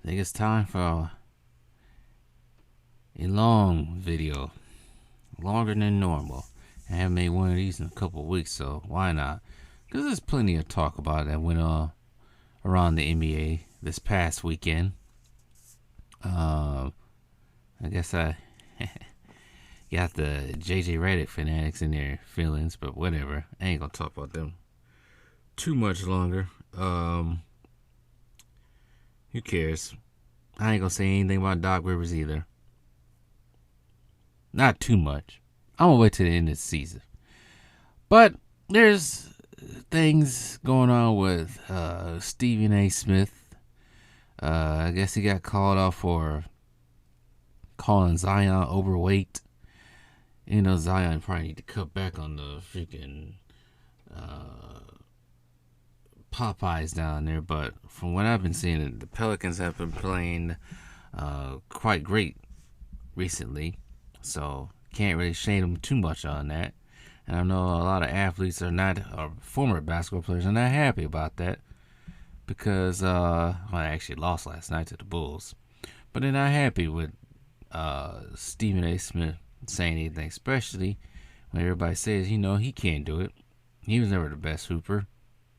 think it's time for a long video, longer than normal. I haven't made one of these in a couple of weeks, so why not? Because there's plenty of talk about it that went on around the NBA this past weekend. I guess I got the JJ Redick fanatics in their feelings, but whatever. I ain't gonna talk about them too much longer. Who cares? I ain't gonna say anything about Doc Rivers either. Not too much. I'm gonna wait till the end of the season. But there's things going on with Stephen A. Smith. I guess he got called out for calling Zion overweight. You know, Zion probably need to cut back on the freaking Popeyes down there. But from what I've been seeing, the Pelicans have been playing quite great recently. So can't really shame them too much on that. And I know a lot of athletes or former basketball players are not happy about that. Because, I actually lost last night to the Bulls. But they're not happy with Stephen A. Smith saying anything, especially when everybody says, he can't do it. He was never the best hooper.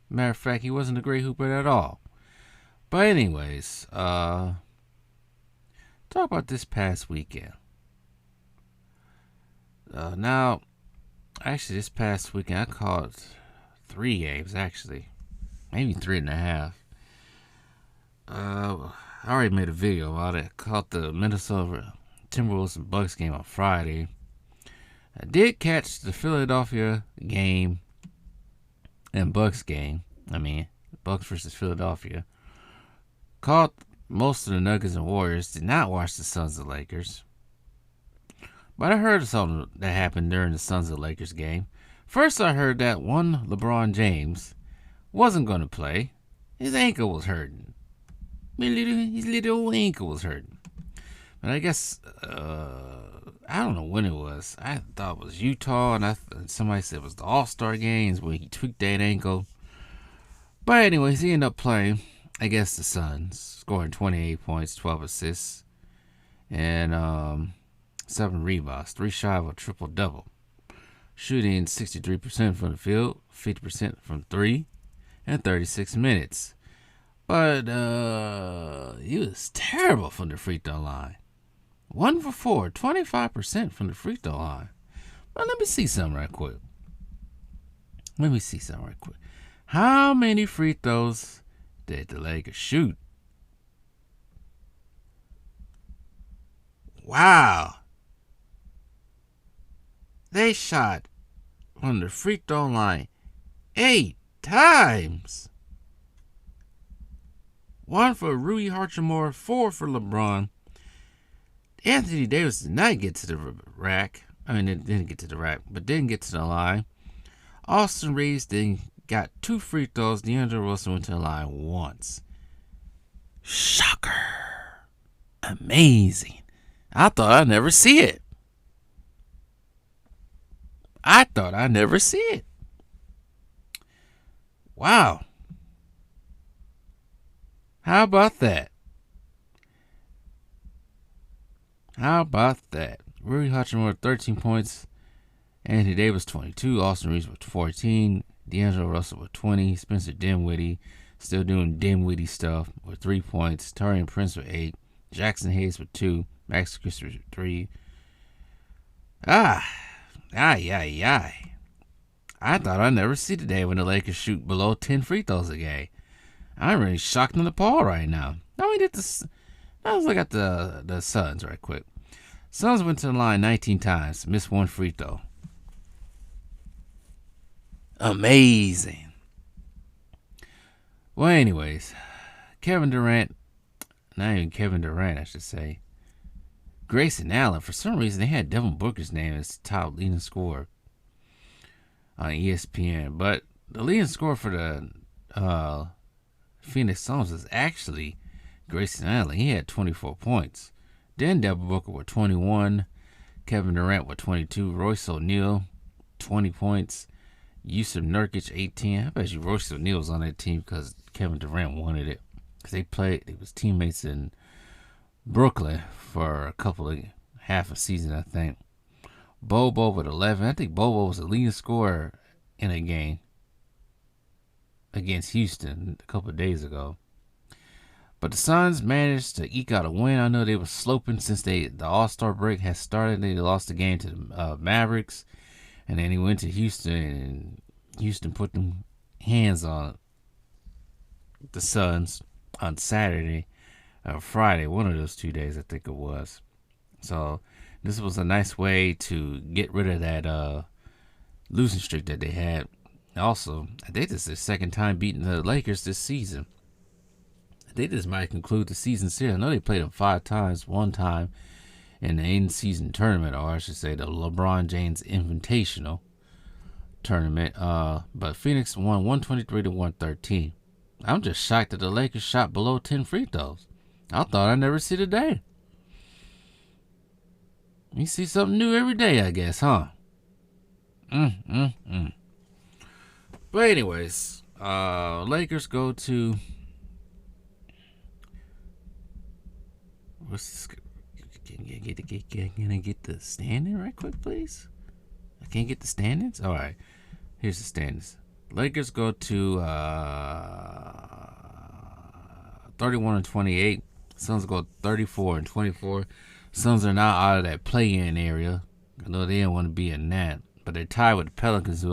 Matter of fact, he wasn't a great hooper at all. But anyways, talk about this past weekend. This past weekend, I called 3 games, actually. Maybe 3.5. I already made a video about it. I caught the Minnesota Timberwolves and Bucks game on Friday. I did catch the Philadelphia game and Bucks game. Bucks versus Philadelphia. Caught most of the Nuggets and Warriors. Did not watch the Suns and Lakers. But I heard something that happened during the Suns and Lakers game. First, I heard that one LeBron James wasn't going to play. His ankle was hurting. His little ankle was hurting. But I guess, I don't know when it was. I thought it was Utah, and somebody said it was the All-Star games where he tweaked that ankle. But anyways, he ended up playing against the Suns, scoring 28 points, 12 assists, and 7 rebounds, 3 shy of a triple-double. Shooting 63% from the field, 50% from 3, and 36 minutes. But he was terrible from the free throw line. 1 for 4, 25% from the free throw line. Well, let me see something right quick. How many free throws did the Lakers shoot? Wow. They shot from the free throw line 8 times. 1 for Rui Hachimura, 4 for LeBron. Anthony Davis did not get to the rack. Didn't get to the rack, but didn't get to the line. Austin Reeves got 2 free throws. DeAndre Wilson went to the line once. Shocker. Amazing. I thought I'd never see it. Wow. How about that? Rui Hachimura 13 points. Anthony Davis 22. Austin Reeves with 14. D'Angelo Russell with 20. Spencer Dinwiddie still doing Dinwiddie stuff with 3 points. Taurean Prince with 8. Jackson Hayes with 2. Max Christopher with 3. I thought I'd never see the day when the Lakers shoot below 10 free throws a game. I'm really shocked and appalled right now. Let's look at the Suns right quick. Suns went to the line 19 times, missed 1 free throw. Amazing. Well, anyways, Kevin Durant, not even Kevin Durant, I should say. Grayson Allen, for some reason, they had Devin Booker's name as top leading scorer on ESPN. But the leading scorer for the Phoenix Suns is actually Grayson Allen. He had 24 points. Then Devin Booker with 21. Kevin Durant with 22. Royce O'Neal, 20 points. Yusuf Nurkic, 18. I bet you Royce O'Neal was on that team because Kevin Durant wanted it. because they was teammates in Brooklyn for half a season, I think. Bobo with 11. I think Bobo was the leading scorer in a game against Houston a couple of days ago. But the Suns managed to eke out a win. I know they were sloping since the All-Star break had started. They lost the game to the Mavericks, and then he went to Houston, and Houston put them hands on the Suns on Saturday or Friday, one of those 2 days, I think it was. So this was a nice way to get rid of that losing streak that they had. Also, I think this is their second time beating the Lakers this season. I think this might conclude the season series. I know they played them 5 times, one time in the in-season tournament, or I should say the LeBron James Invitational tournament. But Phoenix won 123 to 113. I'm just shocked that the Lakers shot below 10 free throws. I thought I'd never see the day. You see something new every day, I guess, huh? But anyways, Lakers go to... Can I get the standing right quick, please? I can't get the standings? All right. Here's the standings. Lakers go to 31-28. Suns go 34-24. Suns are now out of that play-in area. I know they didn't want to be in that. But they're tied with the Pelicans, who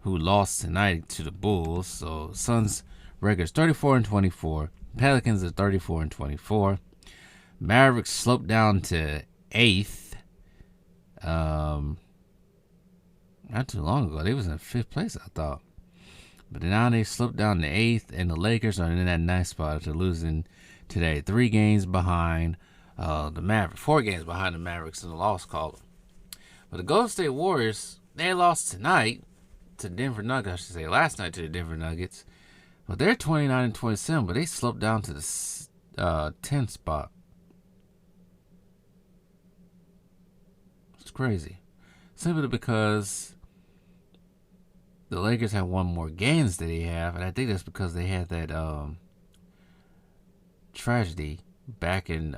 lost tonight to the Bulls. So Suns records 34-24. Pelicans are 34-24. Mavericks sloped down to 8th. Not too long ago, they was in 5th place, I thought. But now they slipped down to 8th, and the Lakers are in that nice spot after losing today. 3 games behind the Mavericks. 4 games behind the Mavericks in the loss column. But the Golden State Warriors, they lost tonight to Denver Nuggets. I should say last night to the Denver Nuggets. But they're 29-27, but they slipped down to the 10th spot. It's crazy. Simply because the Lakers have won more games than they have, and I think that's because they had that tragedy back in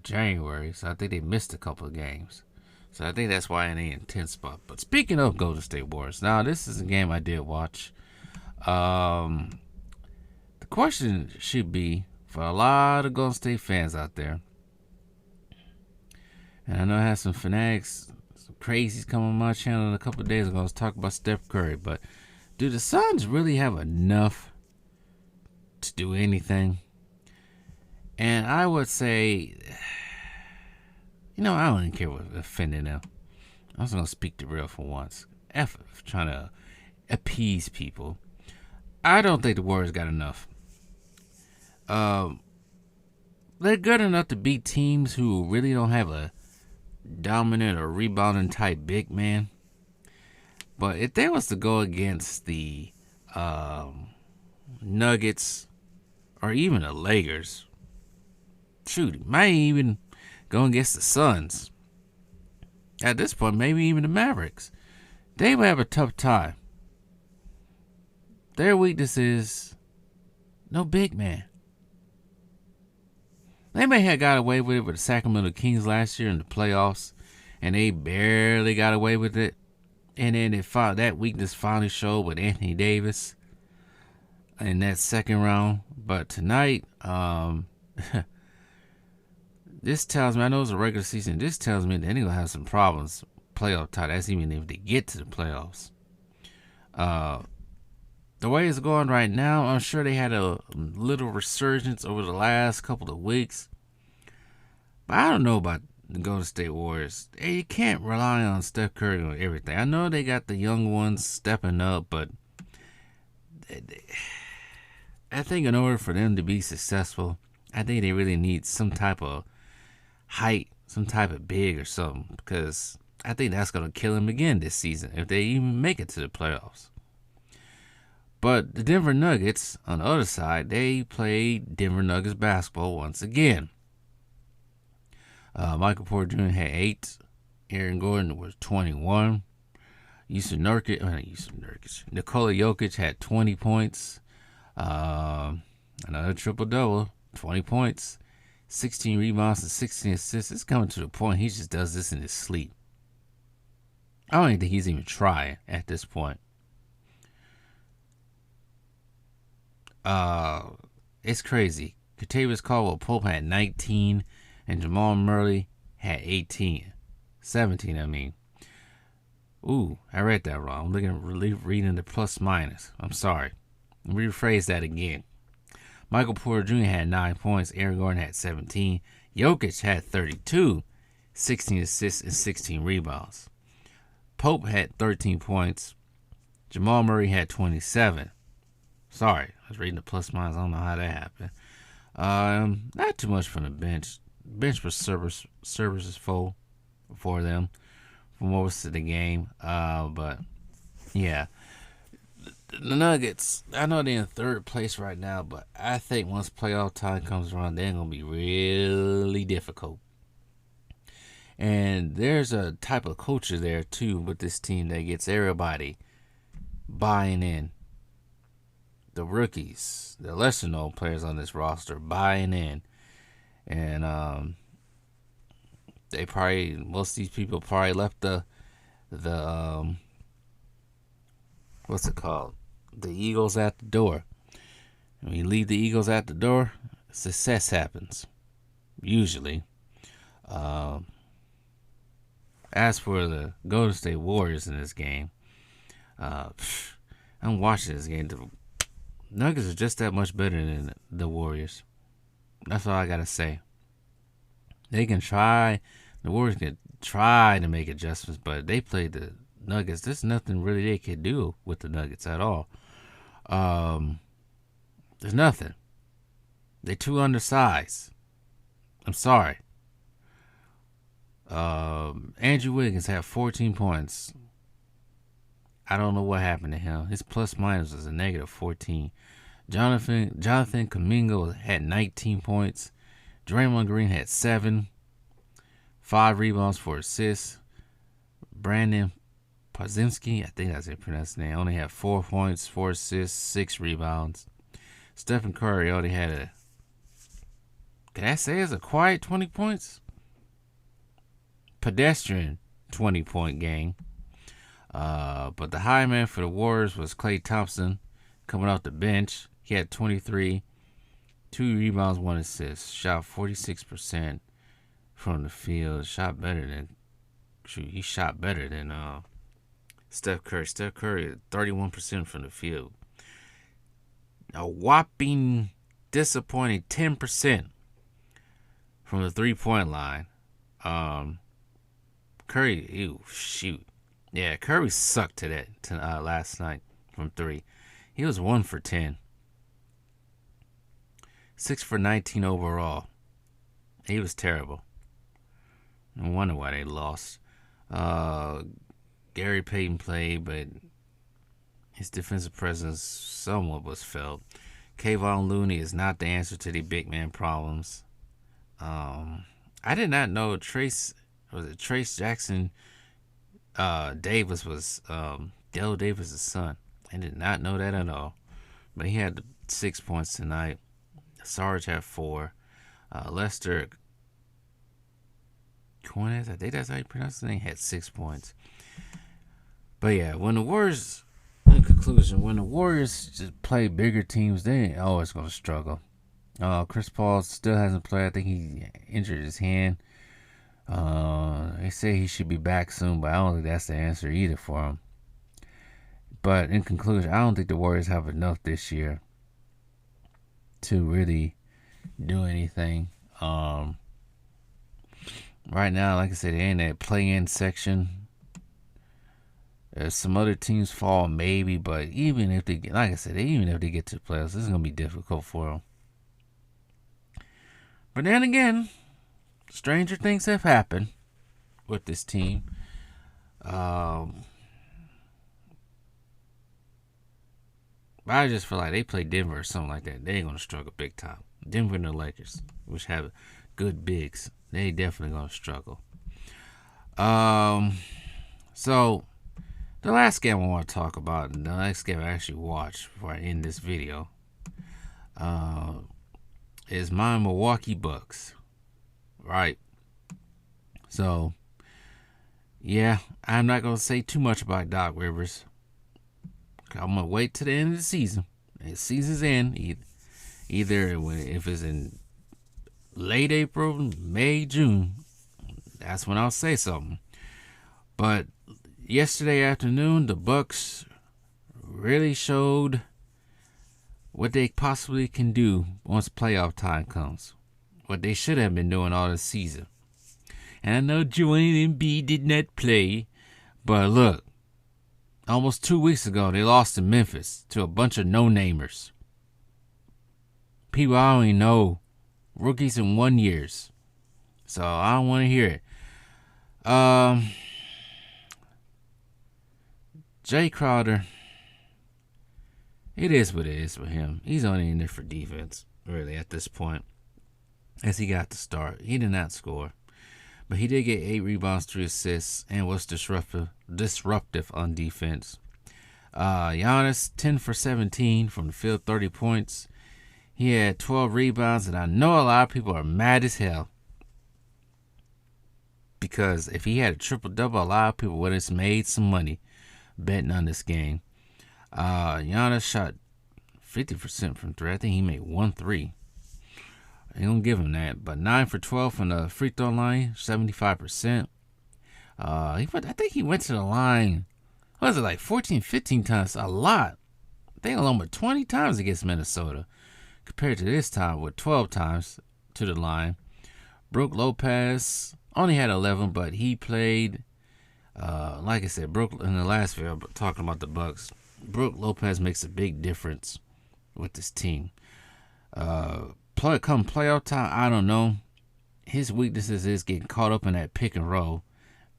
January, so I think they missed a couple of games. So I think that's why they in 10th spot. But speaking of Golden State Warriors, now this is a game I did watch. The question should be for a lot of Golden State fans out there, and I know I had some fanatics, some crazies come on my channel a couple of days ago. I was talking about Steph Curry, but do the Suns really have enough to do anything? And I would say, I don't even care what offending them. I'm just going to speak the real for once. F trying to appease people. I don't think the Warriors got enough. They're good enough to beat teams who really don't have a dominant or rebounding type big man. But if they was to go against the Nuggets or even the Lakers, shoot, might even go against the Suns. At this point, maybe even the Mavericks. They would have a tough time. Their weakness is no big man. They may have got away with it with the Sacramento Kings last year in the playoffs, and they barely got away with it. And then that weakness finally showed with Anthony Davis in that second round. But tonight, this tells me, I know it's a regular season, this tells me that they're going to have some problems playoff time. That's even if they get to the playoffs. The way it's going right now, I'm sure they had a little resurgence over the last couple of weeks. But I don't know about the Golden State Warriors. You can't rely on Steph Curry on everything. I know they got the young ones stepping up, but I think in order for them to be successful, I think they really need some type of height, some type of big or something, because I think that's going to kill them again this season if they even make it to the playoffs. But the Denver Nuggets, on the other side, they played Denver Nuggets basketball once again. Michael Porter Jr. had 8. Aaron Gordon was 21. Nikola Jokic had 20 points. Another triple-double, 20 points, 16 rebounds, and 16 assists. It's coming to the point he just does this in his sleep. I don't even think he's even trying at this point. It's crazy. Kentavious Caldwell-Pope had 19, and Jamal Murray had 18. 17, I mean. Ooh, I read that wrong. I'm reading the plus minus. I'm sorry. Rephrase that again. Michael Porter Jr. had 9 points. Aaron Gordon had 17. Jokic had 32, 16 assists, and 16 rebounds. Pope had 13 points. Jamal Murray had 27. Sorry, I was reading the plus minus. I don't know how that happened. Not too much from the bench. Bench was services full for them for most of the game. But yeah, the Nuggets, I know they're in third place right now, but I think once playoff time comes around, they're going to be really difficult. And there's a type of culture there, too, with this team that gets everybody buying in. The rookies, the lesser-known players on this roster buying in. And most of these people probably left the what's it called? The Eagles at the door. When you leave the Eagles at the door, success happens. Usually. As for the Golden State Warriors in this game, I'm watching this game. The Nuggets are just that much better than the Warriors. That's all I gotta say. They can try. The Warriors can try to make adjustments, but they played the Nuggets. There's nothing really they can do with the Nuggets at all. There's nothing. They're too undersized. I'm sorry. Andrew Wiggins had 14 points. I don't know what happened to him. His plus minus was a negative 14. Jonathan Kuminga had 19 points. Draymond Green had 7. 5 rebounds, 4 assists. Brandon Podziemski, I think that's how you pronounce his name, only had 4 points, 4 assists, 6 rebounds. Stephen Curry only had can I say it's a quiet 20 points? Pedestrian 20-point game. But the high man for the Warriors was Klay Thompson coming off the bench. He had 23, 2 rebounds, 1 assist. Shot 46% from the field. He shot better than Steph Curry. Steph Curry 31% from the field. A whopping disappointing 10% from the 3-point line. Curry, yeah, Curry sucked last night from 3. He was 1 for 10. 6 for 19 overall. He was terrible. No wonder why they lost. Gary Payton played, but his defensive presence somewhat was felt. Kevon Looney is not the answer to the big man problems. I did not know Trace Jackson Davis was Dale Davis' son. I did not know that at all. But he had 6 points tonight. Sarge had 4. Lester Cornez, I think that's how you pronounce the name, had 6 points. But yeah, in conclusion, when the Warriors just play bigger teams, they ain't always going to struggle. Chris Paul still hasn't played. I think he injured his hand. They say he should be back soon, but I don't think that's the answer either for him. But in conclusion, I don't think the Warriors have enough this year to really do anything. Right now, like I said, they're in that play-in section. Some other teams fall maybe, but even if they get to the playoffs, this is gonna be difficult for them. But then again, stranger things have happened with this team. But I just feel like they play Denver or something like that, they ain't gonna struggle big time. Denver and the Lakers, which have good bigs, they definitely gonna struggle. So the last game I want to talk about, the next game I actually watched before I end this video, is my Milwaukee Bucks. Right. So, yeah, I'm not going to say too much about Doc Rivers. I'm going to wait to the end of the season. The season's in. Either if it's in late April, May, June, that's when I'll say something. But yesterday afternoon, the Bucks really showed what they possibly can do once playoff time comes. What they should have been doing all this season. And I know Joel Embiid did not play, but look, almost 2 weeks ago they lost to Memphis to a bunch of no-namers. People I don't even know, rookies in 1 year. So I don't want to hear it. Jay Crowder, it is what it is with him. He's only in there for defense, really, at this point. As he got to start, he did not score. But he did get 8 rebounds, 3 assists, and was disruptive on defense. Giannis, 10 for 17 from the field, 30 points. He had 12 rebounds, and I know a lot of people are mad as hell. Because if he had a triple-double, a lot of people would have made some money betting on this game. Giannis shot 50% from 3. I think he made 1 3. I don't give him that. But 9 for 12 from the free throw line, 75%. I think he went to the line, what was it, like 14, 15 times? A lot. I think almost 20 times against Minnesota. Compared to this time with 12 times to the line. Brook Lopez only had 11, but he played, like I said, Brook in the last video, talking about the Bucks. Brook Lopez makes a big difference with this team. Come playoff time, I don't know. His weaknesses is getting caught up in that pick and roll.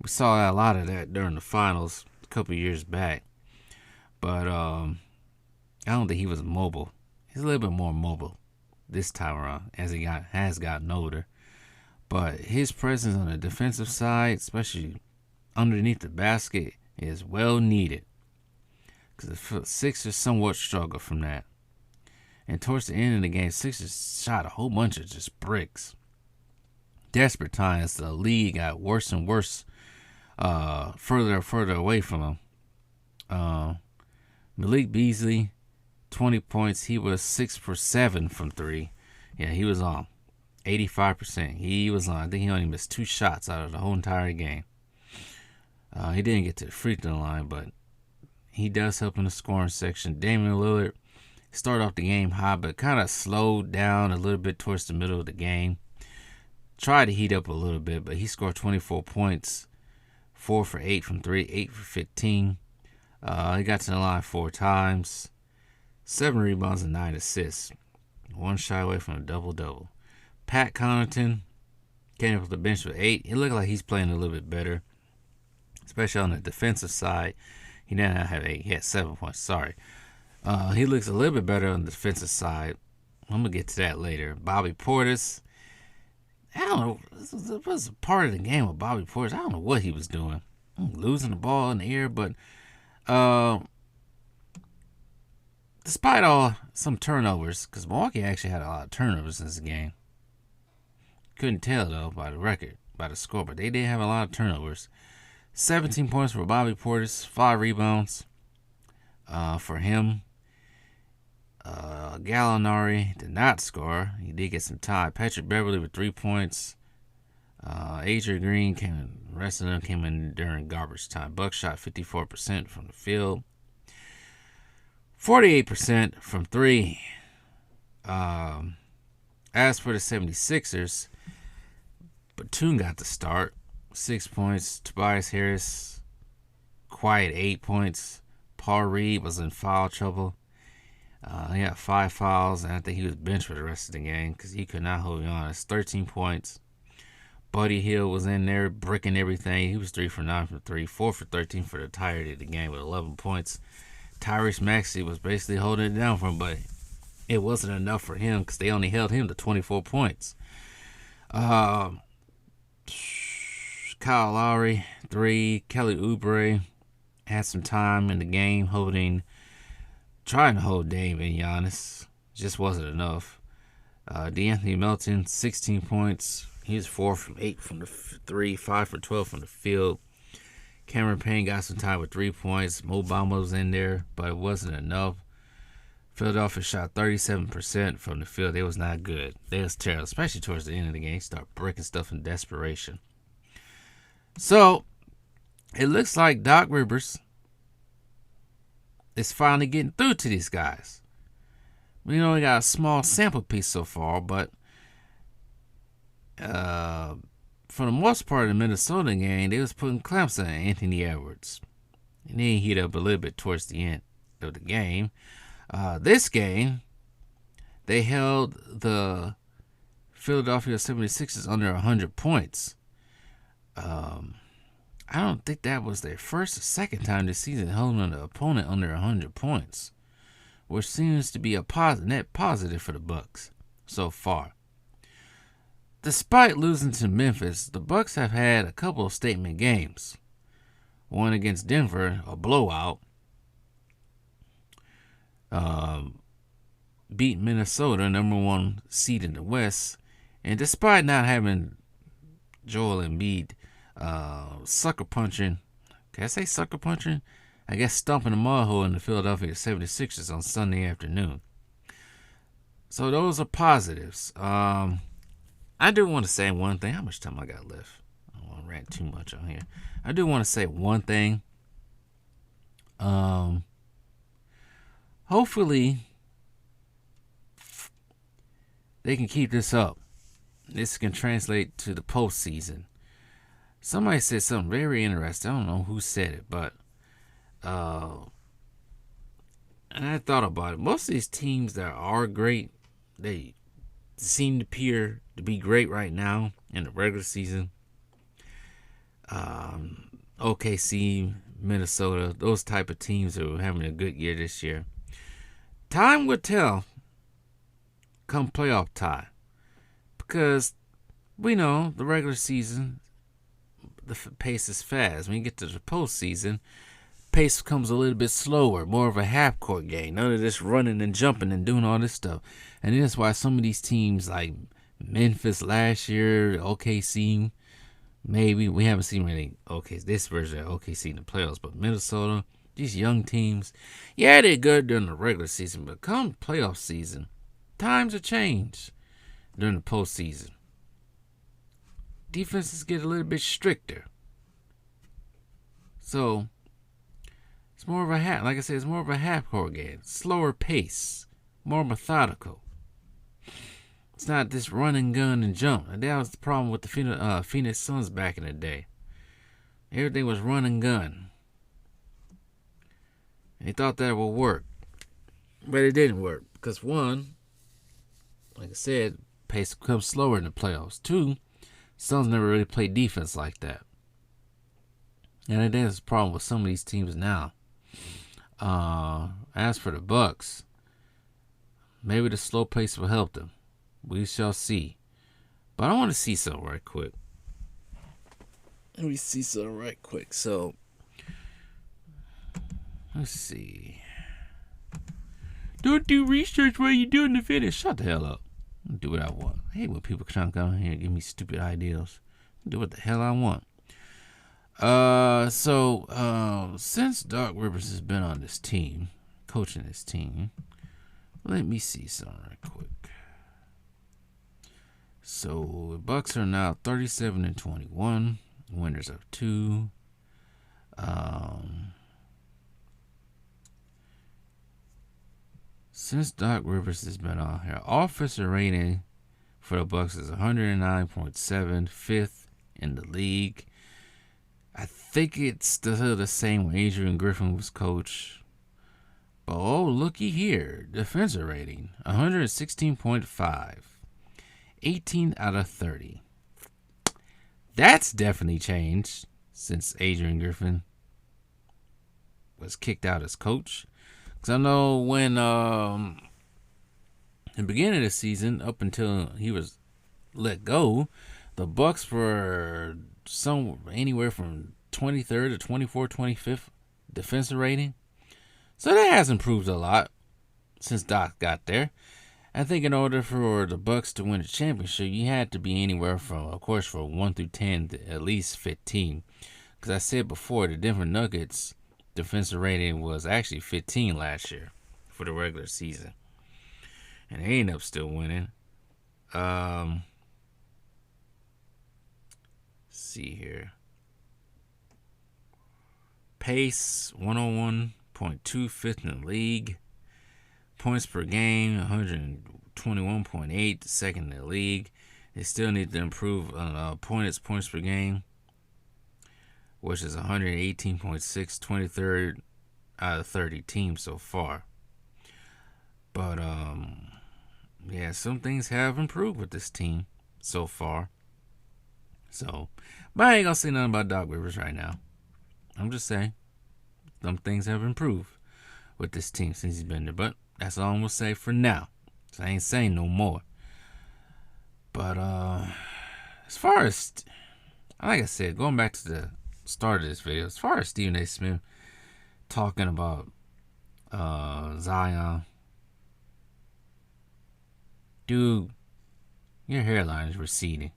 We saw a lot of that during the finals a couple years back. But I don't think he was mobile. He's a little bit more mobile this time around as he has gotten older. But his presence on the defensive side, especially underneath the basket, is well needed. Because the Sixers somewhat struggle from that. And towards the end of the game, Sixers shot a whole bunch of just bricks. Desperate times, the league got worse and worse, further and further away from him. Malik Beasley, 20 points. He was 6 for 7 from 3. Yeah, he was on. 85%. He was on. I think he only missed 2 shots out of the whole entire game. He didn't get to the free throw line, but he does help in the scoring section. Damian Lillard started off the game high, but kind of slowed down a little bit towards the middle of the game. Tried to heat up a little bit, but he scored 24 points. 4 for 8 from 3, 8 for 15. He got to the line 4 times. 7 rebounds and 9 assists. 1 shot away from a double-double. Pat Connaughton came up with the bench with 8. It looked like he's playing a little bit better, especially on the defensive side. He didn't have 8. He had 7 points. Sorry. He looks a little bit better on the defensive side. I'm going to get to that later. Bobby Portis. I don't know. It was a part of the game with Bobby Portis. I don't know what he was doing. Losing the ball in the air, but despite all some turnovers, because Milwaukee actually had a lot of turnovers in this game. Couldn't tell, though, by the record, by the score, but they did have a lot of turnovers. 17 points for Bobby Portis, 5 rebounds for him. Gallinari did not score. He did get some time. Patrick Beverly with 3 points. Adrian Green the rest of them came in during garbage time. Bucks shot 54% from the field. 48% from 3. As for the 76ers, Batum got the start. 6 points. Tobias Harris, quiet 8 points. Paul Reed was in foul trouble. He had 5 fouls, and I think he was benched for the rest of the game because he could not hold on. It's 13 points. Buddy Hield was in there bricking everything. He was 3 for 9 from 3, 4 for 13 for the entirety of the game with 11 points. Tyrese Maxey was basically holding it down for him, but it wasn't enough for him because they only held him to 24 points. Kyle Lowry, 3. Kelly Oubre had some time in the game trying to hold Dame and Giannis. just wasn't enough. DeAnthony Melton, 16 points. He was 4 from 8 from the 3, 5 for 12 from the field. Cameron Payne got some time with 3 points. Mo Bamba was in there, but it wasn't enough. Philadelphia shot 37% from the field. They was not good. They was terrible, especially towards the end of the game. Start breaking stuff in desperation. So, it looks like Doc Rivers is finally getting through to these guys. We only got a small sample piece so far, but for the most part of the Minnesota game, they was putting clamps on Anthony Edwards. And then he heated up a little bit towards the end of the game. This game, they held the Philadelphia 76ers under 100 points. I don't think that was their first or second time this season holding an opponent under 100 points, which seems to be a net positive for the Bucks so far. Despite losing to Memphis, the Bucks have had a couple of statement games. One against Denver, a blowout. Beat Minnesota, #1 seed in the West, and despite not having Joel Embiid sucker punching, can I say sucker punching? I guess stumping a mud hole in the Philadelphia 76ers on Sunday afternoon. So those are positives. I do want to say one thing. How much time I got left? I don't want to rant too much on here. I do want to say one thing. Hopefully they can keep this up. This can translate to the postseason. Somebody said something very interesting. I don't know who said it, but and I thought about it. Most of these teams that are great, they seem to appear to be great right now in the regular season. OKC, Minnesota, those type of teams are having a good year this year. Time will tell come playoff time, because we know the regular season, the pace is fast. When you get to the postseason, pace becomes a little bit slower, more of a half-court game. None of this running and jumping and doing all this stuff. And that's why some of these teams like Memphis last year, OKC, maybe, we haven't seen really this version of OKC in the playoffs, but Minnesota, these young teams, yeah, they're good during the regular season, but come playoff season, times have changed during the postseason. Defenses get a little bit stricter. So, it's more of a it's more of a half-court game. Slower pace. More methodical. It's not this run and gun and jump. And that was the problem with the Phoenix Suns back in the day. Everything was run and gun. They thought that would work. But it didn't work. Because one, like I said, pace becomes slower in the playoffs. Two, Suns never really played defense like that. And I think that's the problem with some of these teams now. As for the Bucks, maybe the slow pace will help them. We shall see. But I want to see something right quick. So, let's see. Don't do research while you're doing the finish. Shut the hell up. Do what I want. I hate when people try to come here and give me stupid ideas. Do what the hell I want. Since Doc Rivers has been on this team, coaching this team, let me see something right quick. So the Bucks are now 37-21, winners of 2. Since Doc Rivers has been on here, offensive rating for the Bucks is 109.7, fifth in the league. I think it's still the same when Adrian Griffin was coach. But looky here, defensive rating 116.5, 18 out of 30. That's definitely changed since Adrian Griffin was kicked out as coach. Because I know when in the beginning of the season, up until he was let go, the Bucks were anywhere from 23rd to 24th, 25th defensive rating. So that has improved a lot since Doc got there. I think in order for the Bucks to win a championship, you had to be anywhere from, of course, from 1 through 10 to at least 15. Because I said before, the Denver Nuggets defensive rating was actually 15 last year for the regular season, and they ended up still winning. See here. Pace 101.2, fifth in the league. Points per game 121.8, second in the league. They still need to improve points per game, which is 118.6, 23rd out of 30 teams so far. But yeah, some things have improved with this team so far. So, but I ain't gonna say nothing about Doc Rivers right now. I'm just saying some things have improved with this team since he's been there. But that's all I'm gonna say for now. So I ain't saying no more. But as far as, like I said, going back to the start of this video, as far as Stephen A. Smith talking about Zion, dude, your hairline is receding.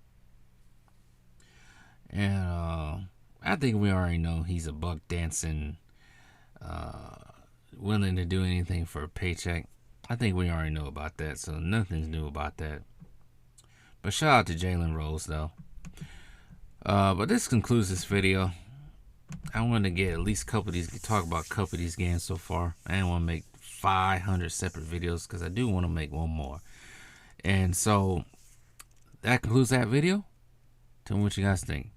And I think we already know he's a buck dancing, willing to do anything for a paycheck. I think we already know about that, so nothing's new about that. But shout out to Jalen Rose, though. But this concludes this video. I want to get at least talk about a couple of these games so far. I didn't want to make 500 separate videos because I do want to make one more. And so that concludes that video. Tell me what you guys think.